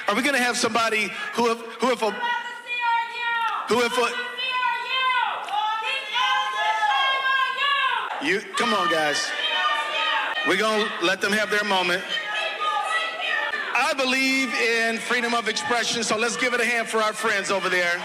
Are we going to have somebody who if you come on, guys. We're going to let them have their moment. I believe in freedom of expression, so let's give it a hand for our friends over there.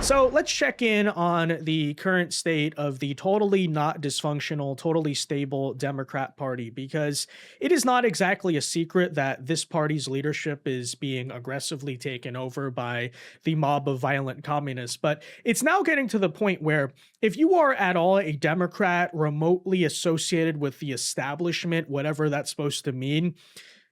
So let's check in on the current state of the totally not dysfunctional, totally stable Democrat Party, because it is not exactly a secret that this party's leadership is being aggressively taken over by the mob of violent communists. But it's now getting to the point where if you are at all a Democrat remotely associated with the establishment, whatever that's supposed to mean,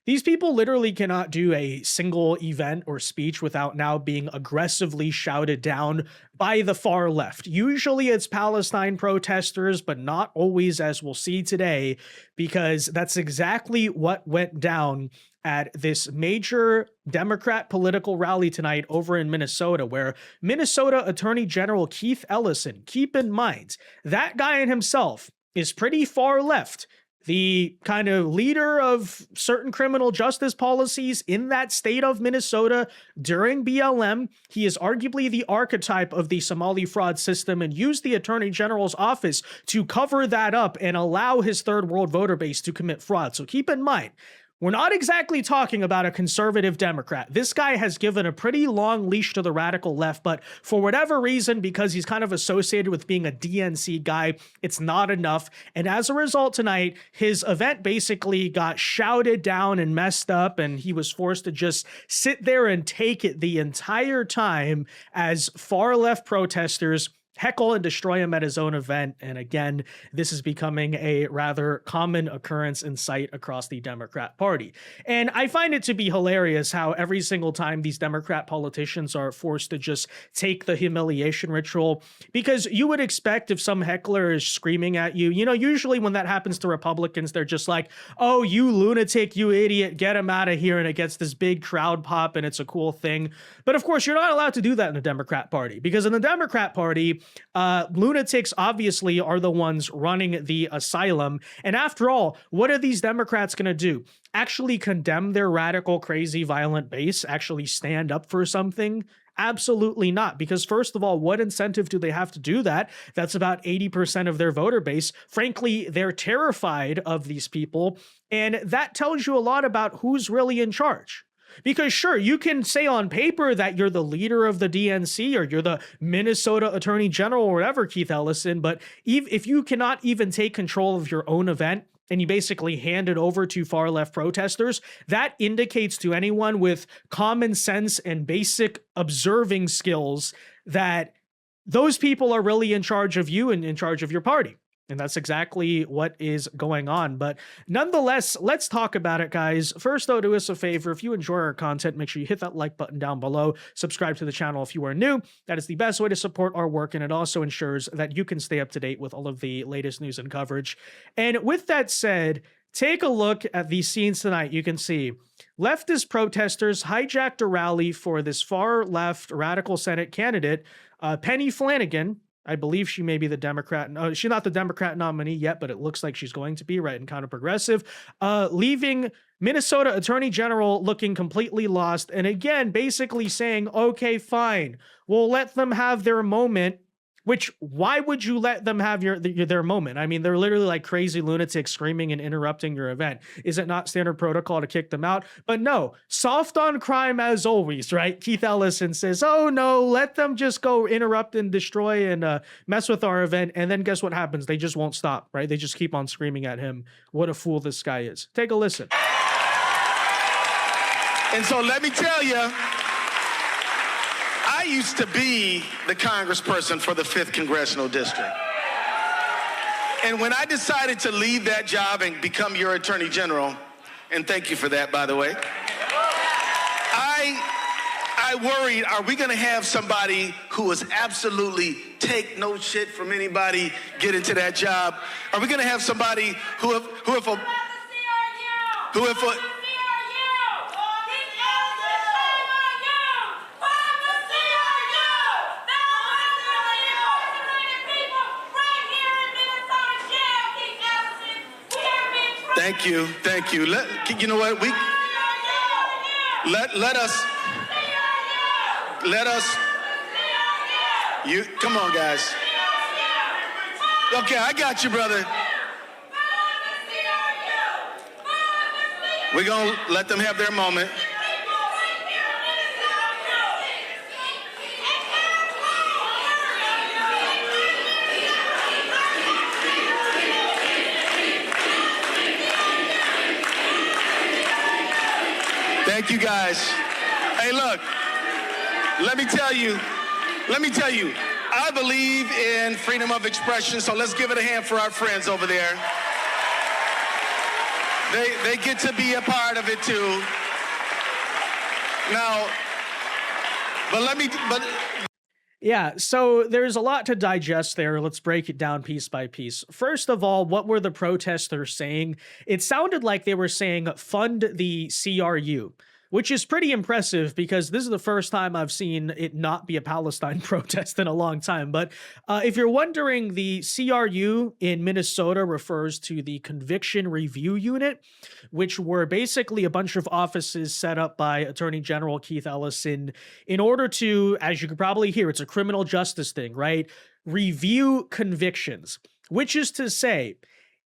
these people literally cannot do a single event or speech without now being aggressively shouted down by the far left. Usually it's Palestine protesters, but not always, as we'll see today, because that's exactly what went down at this major Democrat political rally tonight over in Minnesota, where Minnesota Attorney General Keith Ellison, keep in mind, that guy in himself is pretty far left, the kind of leader of certain criminal justice policies in that state of Minnesota during BLM. He is arguably the archetype of the Somali fraud system and used the Attorney General's office to cover that up and allow his third world voter base to commit fraud. So keep in mind, we're not exactly talking about a conservative Democrat. This guy has given a pretty long leash to the radical left, but for whatever reason, because he's kind of associated with being a DNC guy, it's not enough. And as a result tonight, his event basically got shouted down and messed up, and he was forced to just sit there and take it the entire time as far left protesters heckle and destroy him at his own event. And again, this is becoming a rather common occurrence in sight across the Democrat Party. And I find it to be hilarious how every single time these Democrat politicians are forced to just take the humiliation ritual, because you would expect if some heckler is screaming at you, you know, usually when that happens to Republicans, they're just like, oh, you lunatic, you idiot, get him out of here. And it gets this big crowd pop and it's a cool thing. But of course, you're not allowed to do that in the Democrat Party, because in the Democrat Party, lunatics obviously are the ones running the asylum. And after all, what are these Democrats going to do? Actually condemn their radical, crazy, violent base? Actually stand up for something? Absolutely not. Because first of all, what incentive do they have to do that? That's about 80% of their voter base. Frankly, they're terrified of these people. And that tells you a lot about who's really in charge. Because sure, you can say on paper that you're the leader of the DNC or you're the Minnesota Attorney General or whatever, Keith Ellison, but if you cannot even take control of your own event and you basically hand it over to far left protesters, that indicates to anyone with common sense and basic observing skills that those people are really in charge of you and in charge of your party. And that's exactly what is going on. But nonetheless, let's talk about it, guys. First, though, do us a favor. If you enjoy our content, make sure you hit that like button down below. Subscribe to the channel if you are new. That is the best way to support our work, and it also ensures that you can stay up to date with all of the latest news and coverage. And with that said, take a look at these scenes tonight. You can see leftist protesters hijacked a rally for this far left radical Senate candidate, Penny Flannigan. I believe she may be the Democrat. No, she's not the Democrat nominee yet, but it looks like she's going to be, right, and kind of progressive. Leaving Minnesota Attorney General looking completely lost. And again, basically saying, okay, fine, we'll let them have their moment. Which, why would you let them have their moment? I mean, they're literally like crazy lunatics screaming and interrupting your event. Is it not standard protocol to kick them out? But no, soft on crime as always, right? Keith Ellison says, oh no, let them just go interrupt and destroy and mess with our event. And then guess what happens? They just won't stop, right? They just keep on screaming at him. What a fool this guy is. Take a listen. And so let me tell you, I used to be the congressperson for the 5th Congressional District. And when I decided to leave that job and become your Attorney General, and thank you for that, by the way, I worried, are we going to have somebody who is absolutely take no shit from anybody get into that job? Are we going to have somebody who Thank you. Thank you. You know what? Let us. You come on, guys. Okay, I got you, brother. We're gonna let them have their moment. Thank you, guys. Hey, look, let me tell you, I believe in freedom of expression, so let's give it a hand for our friends over there. They get to be a part of it too. Now, Yeah, so there's a lot to digest there. Let's break it down piece by piece. First of all, what were the protesters saying? It sounded like they were saying, fund the CRU, which is pretty impressive because this is the first time I've seen it not be a Palestine protest in a long time. But if you're wondering, the CRU in Minnesota refers to the Conviction Review Unit, which were basically a bunch of offices set up by Attorney General Keith Ellison in order to, as you could probably hear, it's a criminal justice thing, right? Review convictions, which is to say,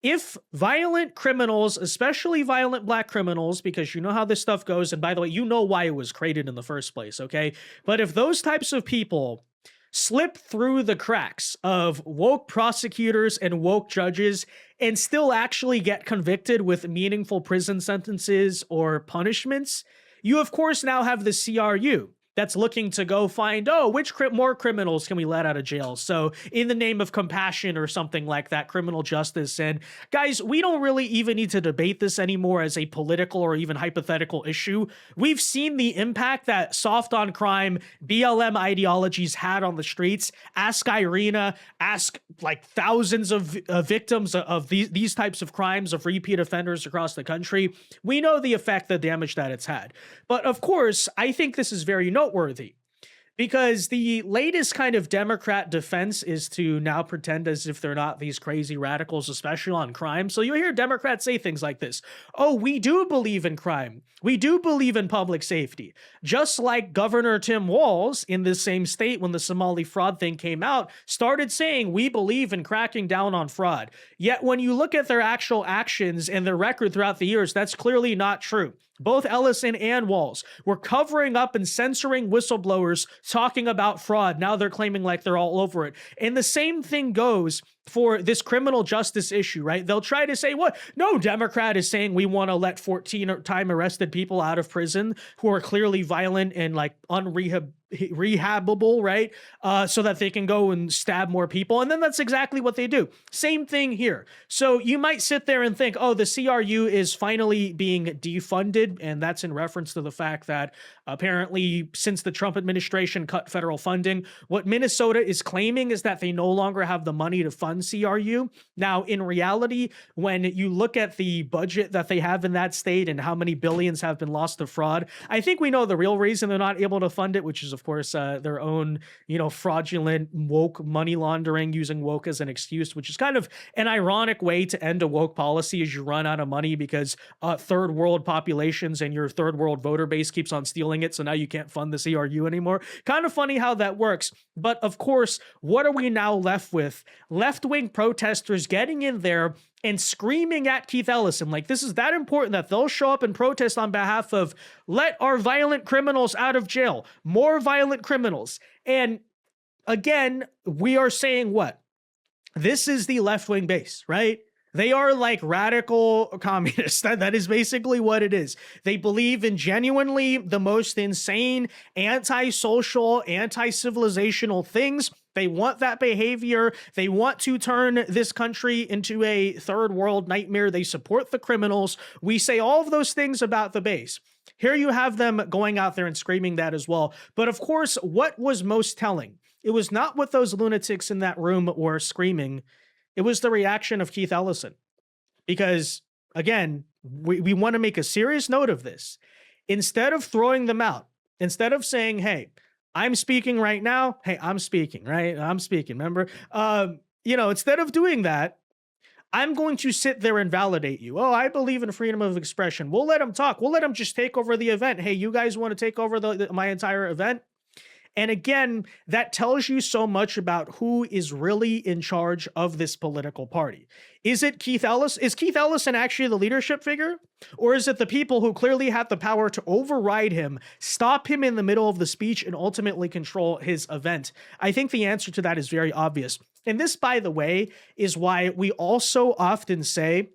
if violent criminals, especially violent black criminals, because you know how this stuff goes, and by the way, you know why it was created in the first place, okay? But if those types of people slip through the cracks of woke prosecutors and woke judges and still actually get convicted with meaningful prison sentences or punishments, you of course now have the CRU that's looking to go find, which more criminals can we let out of jail? So in the name of compassion or something like that, criminal justice. And guys, we don't really even need to debate this anymore as a political or even hypothetical issue. We've seen the impact that soft on crime, BLM ideologies had on the streets. Ask Irina, ask like thousands of victims of these types of crimes, of repeat offenders across the country. We know the effect, the damage that it's had. But of course, I think this is very noteworthy because the latest kind of Democrat defense is to now pretend as if they're not these crazy radicals, especially on crime. So you'll hear Democrats say things like this. We do believe in crime. We do believe in public safety. Just like Governor Tim Walz in this same state when the Somali fraud thing came out, started saying we believe in cracking down on fraud. Yet when you look at their actual actions and their record throughout the years, that's clearly not true. Both Ellison and Walz were covering up and censoring whistleblowers talking about fraud. Now they're claiming like they're all over it. And the same thing goes for this criminal justice issue, right? They'll try to say, what? No Democrat is saying we want to let 14-time arrested people out of prison who are clearly violent and like rehabable, right? So that they can go and stab more people. And then that's exactly what they do. Same thing here. So you might sit there and think, the CRU is finally being defunded. And that's in reference to the fact that apparently since the Trump administration cut federal funding, what Minnesota is claiming is that they no longer have the money to fund CRU. Now, in reality, when you look at the budget that they have in that state and how many billions have been lost to fraud, I think we know the real reason they're not able to fund it, which is of course, their own, fraudulent woke money laundering, using woke as an excuse, which is kind of an ironic way to end a woke policy as you run out of money because third world populations and your third world voter base keeps on stealing it. So now you can't fund the CRU anymore. Kind of funny how that works. But of course, what are we now left with? Left-wing protesters getting in there and screaming at Keith Ellison. Like, this is that important that they'll show up and protest on behalf of let our violent criminals out of jail, more violent criminals. And again, we are saying what? This is the left-wing base, right? They are like radical communists. That is basically what it is. They believe in genuinely the most insane, anti-social, anti-civilizational things. They want that behavior. They want to turn this country into a third world nightmare. They support the criminals. We say all of those things about the base. Here you have them going out there and screaming that as well. But of course, what was most telling? It was not what those lunatics in that room were screaming. It was the reaction of Keith Ellison. Because, again, we want to make a serious note of this. Instead of throwing them out, instead of saying, hey, I'm speaking right now. Hey, I'm speaking, right? I'm speaking, remember? Instead of doing that, I'm going to sit there and validate you. Oh, I believe in freedom of expression. We'll let them talk. We'll let them just take over the event. Hey, you guys want to take over my entire event? And again, that tells you so much about who is really in charge of this political party. Is it Keith Ellison? Is Keith Ellison actually the leadership figure? Or is it the people who clearly have the power to override him, stop him in the middle of the speech, and ultimately control his event? I think the answer to that is very obvious. And this, by the way, is why we also often say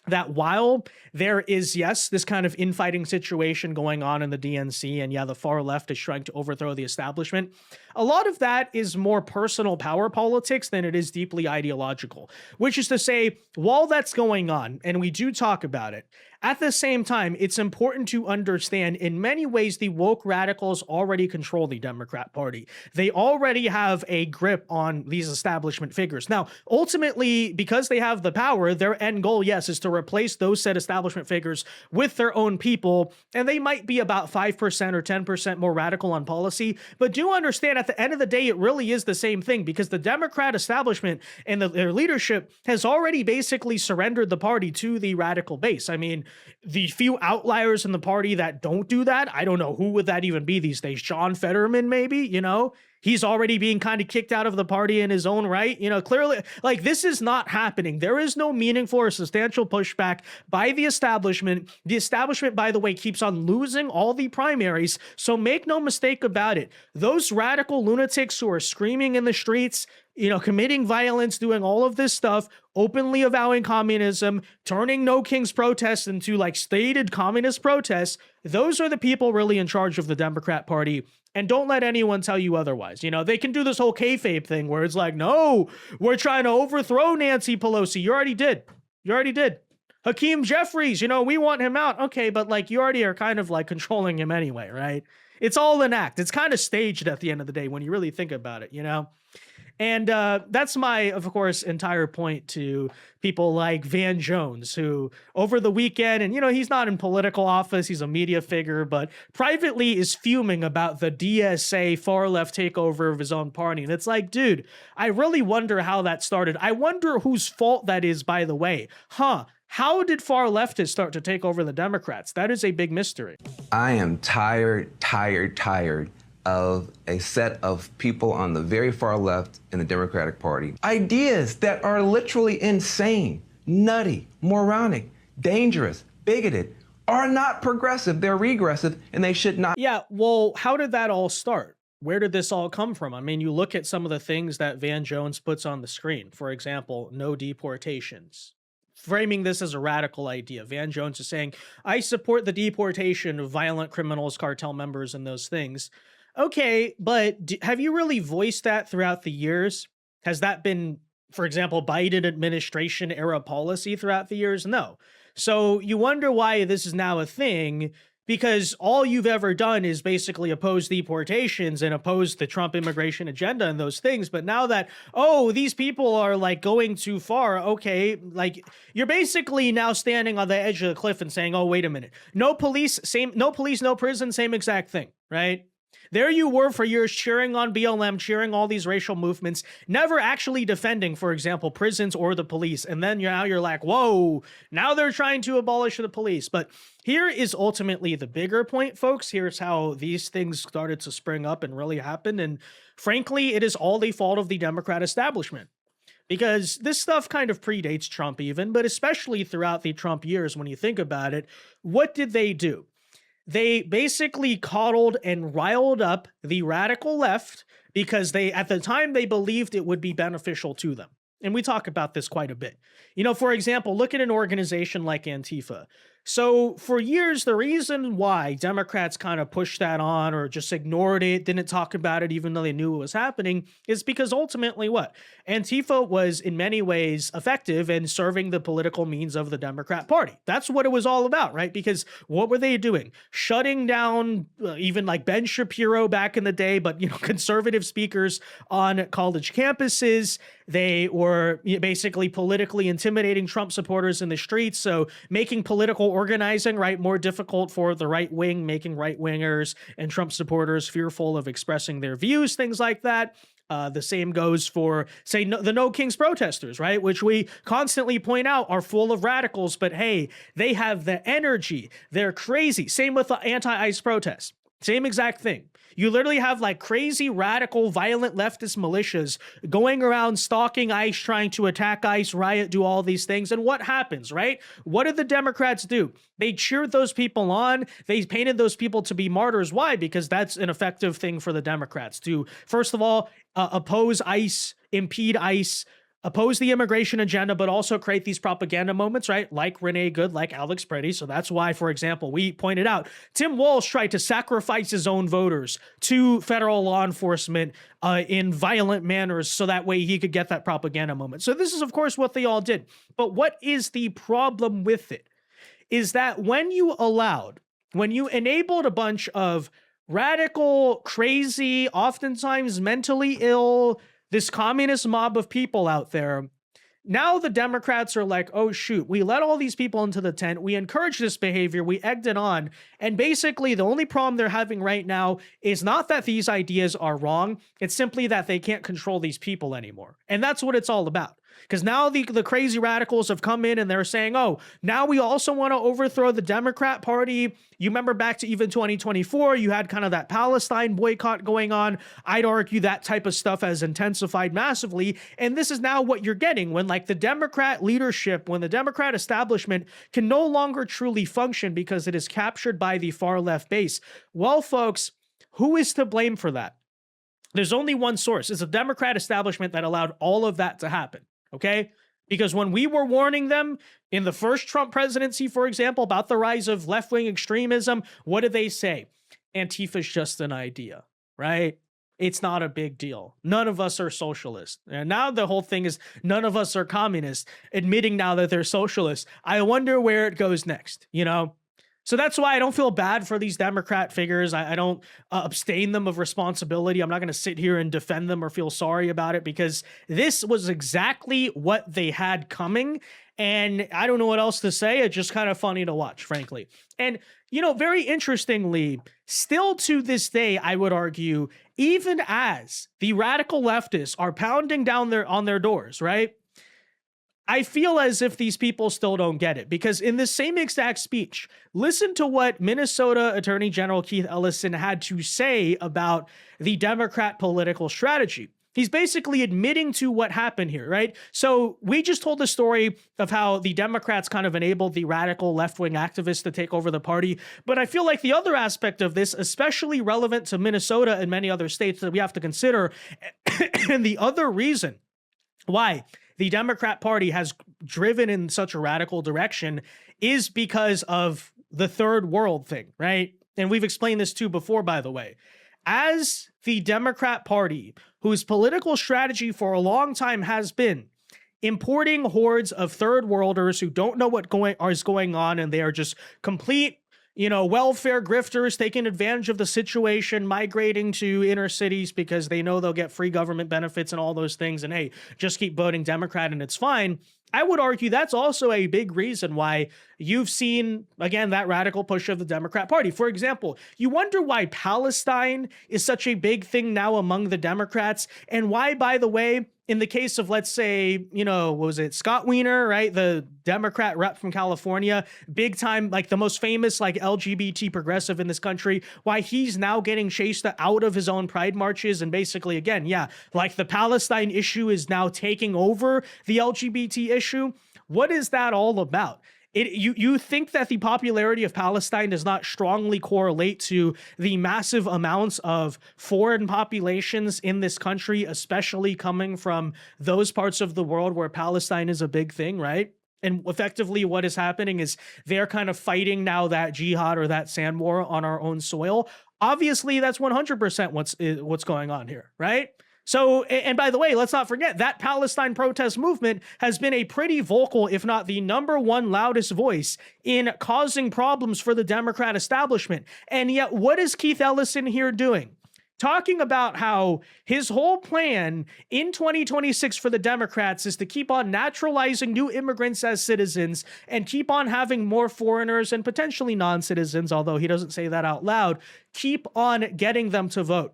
that while there is, yes, this kind of infighting situation going on in the DNC, and yeah, the far left is trying to overthrow the establishment, a lot of that is more personal power politics than it is deeply ideological, which is to say, while that's going on, and we do talk about it, at the same time, it's important to understand in many ways the woke radicals already control the Democrat Party. They already have a grip on these establishment figures. Now, ultimately, because they have the power, their end goal, yes, is to replace those said establishment figures with their own people, and they might be about 5% or 10% more radical on policy, but do understand at the end of the day, it really is the same thing, because the Democrat establishment and their leadership has already basically surrendered the party to the radical base. I mean, the few outliers in the party that don't do that, I don't know who would that even be these days. John Fetterman, maybe, he's already being kind of kicked out of the party in his own right. Clearly, like, this is not happening. There is no meaningful or substantial pushback by the establishment. The establishment, by the way, keeps on losing all the primaries. So make no mistake about it. Those radical lunatics who are screaming in the streets, committing violence, doing all of this stuff, openly avowing communism, turning No King's protests into like stated communist protests, those are the people really in charge of the Democrat Party. And don't let anyone tell you otherwise. They can do this whole kayfabe thing where it's like, no, we're trying to overthrow Nancy Pelosi. You already did. Hakeem Jeffries, we want him out. Okay, but like you already are kind of like controlling him anyway, right? It's all an act. It's kind of staged at the end of the day when you really think about it, And that's my, of course, entire point to people like Van Jones, who over the weekend, and, he's not in political office, he's a media figure, but privately is fuming about the DSA far left takeover of his own party. And it's like, dude, I really wonder how that started. I wonder whose fault that is, by the way. How did far leftists start to take over the Democrats? That is a big mystery. I am tired of a set of people on the very far left in the Democratic Party. Ideas that are literally insane, nutty, moronic, dangerous, bigoted, are not progressive. They're regressive, and they should not. Yeah, well, how did that all start? Where did this all come from? I mean, you look at some of the things that Van Jones puts on the screen. For example, no deportations. Framing this as a radical idea. Van Jones is saying, I support the deportation of violent criminals, cartel members, and those things. Okay, but have you really voiced that throughout the years? Has that been, for example, Biden administration era policy throughout the years? No. So you wonder why this is now a thing, because all you've ever done is basically oppose deportations and oppose the Trump immigration agenda and those things. But now that, these people are like going too far, okay, like you're basically now standing on the edge of the cliff and saying, oh, wait a minute, no police, no prison, same exact thing, right? There you were for years cheering on BLM, cheering all these racial movements, never actually defending, for example, prisons or the police. And then now you're like, whoa, now they're trying to abolish the police. But here is ultimately the bigger point, folks. Here's how these things started to spring up and really happen. And frankly, it is all the fault of the Democrat establishment. Because this stuff kind of predates Trump even, but especially throughout the Trump years, when you think about it, what did they do? They basically coddled and riled up the radical left because at the time, they believed it would be beneficial to them. And we talk about this quite a bit. For example, look at an organization like Antifa. So for years, the reason why Democrats kind of pushed that on or just ignored it, didn't talk about it, even though they knew it was happening, is because ultimately what? Antifa was in many ways effective in serving the political means of the Democrat Party. That's what it was all about, right? Because what were they doing? Shutting down even like Ben Shapiro back in the day, but, conservative speakers on college campuses. They were basically politically intimidating Trump supporters in the streets. So making political organizing, right, more difficult for the right wing, making right wingers and Trump supporters fearful of expressing their views, things like that. The same goes for, say, the No Kings protesters, right? Which we constantly point out are full of radicals, but hey, they have the energy. They're crazy. Same with the anti-ICE protests. Same exact thing. You literally have like crazy, radical, violent leftist militias going around stalking ICE, trying to attack ICE, riot, do all these things. And what happens, right? What did the Democrats do? They cheered those people on. They painted those people to be martyrs. Why? Because that's an effective thing for the Democrats to, first of all, oppose ICE, impede ICE, oppose the immigration agenda, but also create these propaganda moments, right? Like Renee Good, like Alex Pretty. So that's why, for example, we pointed out Tim Walsh tried to sacrifice his own voters to federal law enforcement in violent manners so that way he could get that propaganda moment. So this is, of course, what they all did. But what is the problem with it? Is that when you enabled a bunch of radical, crazy, oftentimes mentally ill, this communist mob of people out there, now the Democrats are like, oh shoot, we let all these people into the tent, we encouraged this behavior, we egged it on, and basically the only problem they're having right now is not that these ideas are wrong, it's simply that they can't control these people anymore. And that's what it's all about. Because now the crazy radicals have come in and they're saying, oh, now we also want to overthrow the Democrat Party. You remember back to even 2024, you had kind of that Palestine boycott going on. I'd argue that type of stuff has intensified massively. And this is now what you're getting when like the Democrat leadership, when the Democrat establishment can no longer truly function because it is captured by the far left base. Well, folks, who is to blame for that? There's only one source. It's a Democrat establishment that allowed all of that to happen. Okay? Because when we were warning them in the first Trump presidency, for example, about the rise of left-wing extremism, what did they say? Antifa's just an idea, right? It's not a big deal. None of us are socialists. And now the whole thing is none of us are communists, admitting now that they're socialists. I wonder where it goes next, you know? So that's why I don't feel bad for these Democrat figures. I don't abstain them of responsibility. I'm not going to sit here and defend them or feel sorry about it because this was exactly what they had coming. And I don't know what else to say. It's just kind of funny to watch, frankly. And, you know, very interestingly, still to this day, I would argue, even as the radical leftists are pounding down on their doors, right? I feel as if these people still don't get it because in the same exact speech, listen to what Minnesota Attorney General Keith Ellison had to say about the Democrat political strategy. He's basically admitting to what happened here, right? So we just told the story of how the Democrats kind of enabled the radical left-wing activists to take over the party. But I feel like the other aspect of this, especially relevant to Minnesota and many other states that we have to consider, and the other reason why the Democrat Party has driven in such a radical direction is because of the third world thing, right? And we've explained this too before, by the way. As the Democrat Party, whose political strategy for a long time has been importing hordes of third worlders who don't know what is going on, and they are just complete, you know, welfare grifters taking advantage of the situation, migrating to inner cities because they know they'll get free government benefits and all those things. And hey, just keep voting Democrat and it's fine. I would argue that's also a big reason why you've seen, again, that radical push of the Democrat Party. For example, you wonder why Palestine is such a big thing now among the Democrats and why, by the way, in the case of, let's say, you know, what was it, Scott Wiener, right? The Democrat rep from California, big time, like the most famous, like LGBT progressive in this country, why he's now getting chased out of his own pride marches. And basically, again, yeah, like the Palestine issue is now taking over the LGBT issue. What is that all about? You think that the popularity of Palestine does not strongly correlate to the massive amounts of foreign populations in this country, especially coming from those parts of the world where Palestine is a big thing, right? And effectively what is happening is they're kind of fighting now that jihad or that sand war on our own soil. Obviously, that's 100% what's going on here, right? So, and by the way, let's not forget that Palestine protest movement has been a pretty vocal, if not the number one loudest voice in causing problems for the Democrat establishment. And yet, what is Keith Ellison here doing? Talking about how his whole plan in 2026 for the Democrats is to keep on naturalizing new immigrants as citizens and keep on having more foreigners and potentially non-citizens, although he doesn't say that out loud, keep on getting them to vote.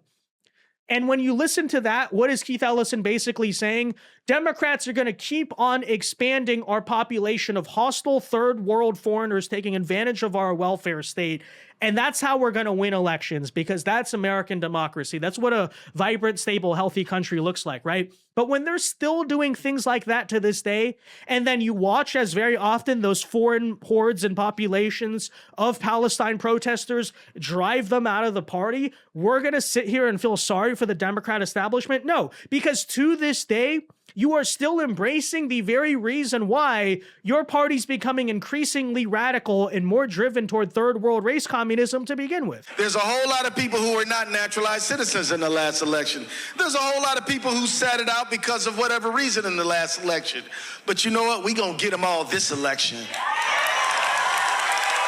And when you listen to that, what is Keith Ellison basically saying? Democrats are going to keep on expanding our population of hostile third world foreigners taking advantage of our welfare state. And that's how we're going to win elections, because that's American democracy. That's what a vibrant, stable, healthy country looks like, right? But when they're still doing things like that to this day, and then you watch as very often those foreign hordes and populations of Palestine protesters drive them out of the party, we're going to sit here and feel sorry for the Democrat establishment? No, because to this day, you are still embracing the very reason why your party's becoming increasingly radical and more driven toward third world race communism to begin with. There's a whole lot of people who are not naturalized citizens in the last election. There's a whole lot of people who sat it out because of whatever reason in the last election. But you know what? We gonna get them all this election.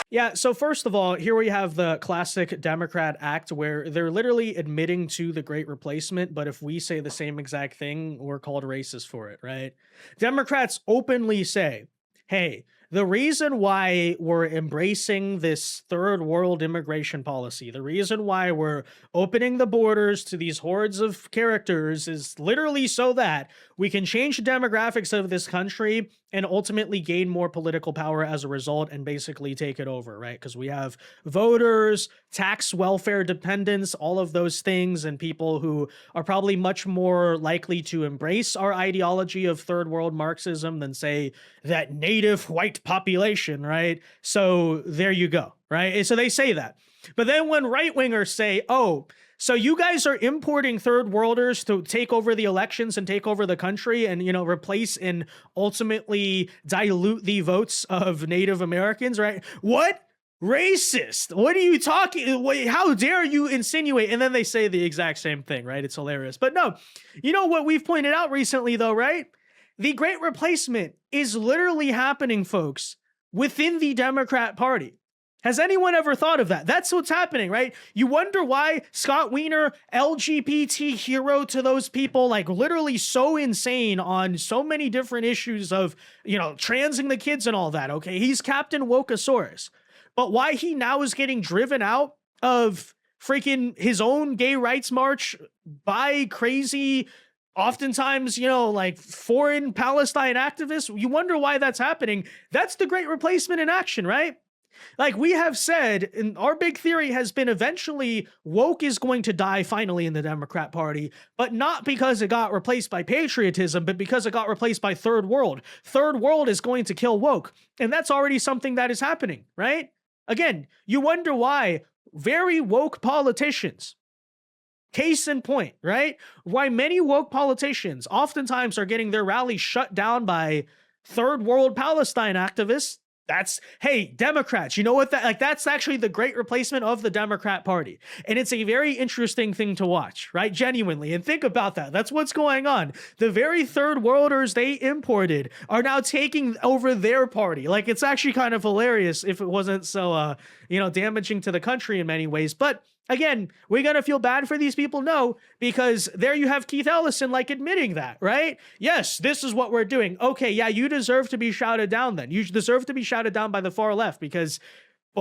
Yeah, so first of all, here we have the classic Democrat act where they're literally admitting to the Great Replacement, but if we say the same exact thing, we're called racist for it, right? Democrats openly say, hey, the reason why we're embracing this third world immigration policy, the reason why we're opening the borders to these hordes of characters is literally so that we can change the demographics of this country and ultimately gain more political power as a result and basically take it over, right? Because we have voters, tax welfare dependents, all of those things, and people who are probably much more likely to embrace our ideology of third world Marxism than, say, that native white population, right? So there you go, right? And so they say that. But then when right-wingers say, oh, so you guys are importing third worlders to take over the elections and take over the country and, you know, replace and ultimately dilute the votes of Native Americans, right? What? Racist. What are you talking? How dare you insinuate? And then they say the exact same thing, right? It's hilarious. But no, you know what we've pointed out recently though, right? The Great Replacement is literally happening, folks, within the Democrat Party. Has anyone ever thought of that? That's what's happening, right? You wonder why Scott Wiener, LGBT hero to those people, like literally so insane on so many different issues of, you know, transing the kids and all that, okay? He's Captain Wokeosaurus. But why he now is getting driven out of freaking his own gay rights march by crazy, oftentimes, you know, like foreign Palestine activists, you wonder why that's happening. That's the Great Replacement in action, right? Like we have said, and our big theory has been eventually woke is going to die finally in the Democrat Party, but not because it got replaced by patriotism, but because it got replaced by third world. Third world is going to kill woke. And that's already something that is happening, right? Again, you wonder why very woke politicians, case in point, right? Why many woke politicians oftentimes are getting their rallies shut down by third world Palestine activists. That's, hey, Democrats, you know what? That's actually the Great Replacement of the Democrat Party. And it's a very interesting thing to watch, right? Genuinely. And think about that. That's what's going on. The very third worlders they imported are now taking over their party. Like, it's actually kind of hilarious if it wasn't so, damaging to the country in many ways. But again, we're going to feel bad for these people? No, because there you have Keith Ellison, like, admitting that, right? Yes, this is what we're doing. Okay, yeah, you deserve to be shouted down then. You deserve to be shouted down by the far left because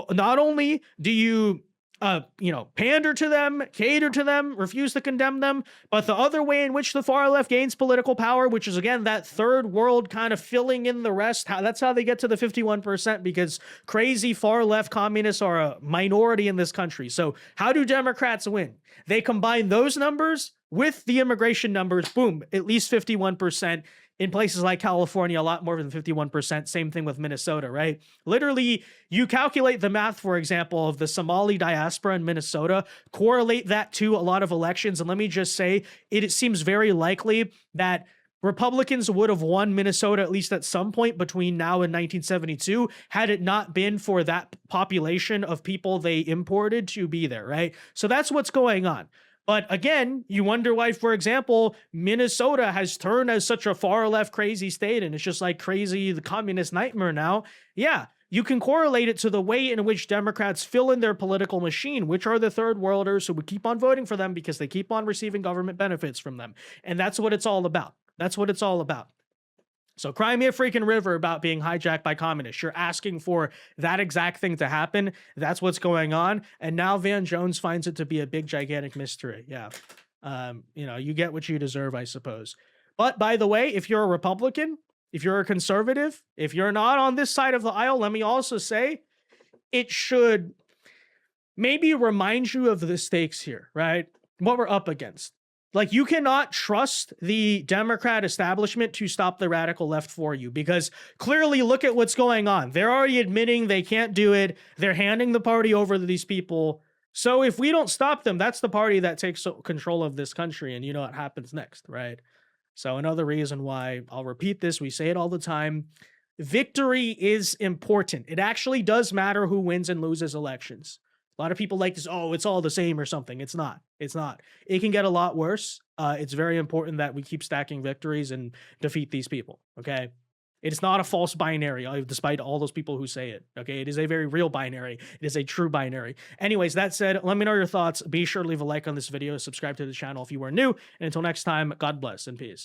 not only do you, pander to them, cater to them, refuse to condemn them, but the other way in which the far left gains political power, which is, again, that third world kind of filling in the rest, that's how they get to the 51%, because crazy far left communists are a minority in this country. So how do Democrats win? They combine those numbers with the immigration numbers, boom, at least 51%. In places like California, a lot more than 51%. Same thing with Minnesota, right? Literally, you calculate the math, for example, of the Somali diaspora in Minnesota, correlate that to a lot of elections. And let me just say, it seems very likely that Republicans would have won Minnesota at least at some point between now and 1972 had it not been for that population of people they imported to be there, right? So that's what's going on. But again, you wonder why, for example, Minnesota has turned as such a far left crazy state and it's just like crazy, the communist nightmare now. Yeah, you can correlate it to the way in which Democrats fill in their political machine, which are the third worlders who would keep on voting for them because they keep on receiving government benefits from them. And that's what it's all about. That's what it's all about. So cry me a freaking river about being hijacked by communists. You're asking for that exact thing to happen. That's what's going on. And now Van Jones finds it to be a big, gigantic mystery. Yeah. You get what you deserve, I suppose. But by the way, if you're a Republican, if you're a conservative, if you're not on this side of the aisle, let me also say it should maybe remind you of the stakes here, right? What we're up against. Like, you cannot trust the Democrat establishment to stop the radical left for you, because clearly look at what's going on. They're already admitting they can't do it. They're handing the party over to these people. So if we don't stop them, that's the party that takes control of this country. And you know what happens next, right? So another reason why, I'll repeat this, we say it all the time, victory is important. It actually does matter who wins and loses elections. A lot of people like this, oh, it's all the same or something. It's not. It's not. It can get a lot worse. It's very important that we keep stacking victories and defeat these people, okay? It's not a false binary, despite all those people who say it, okay? It is a very real binary. It is a true binary. Anyways, that said, let me know your thoughts. Be sure to leave a like on this video, subscribe to the channel if you are new, and until next time, God bless and peace.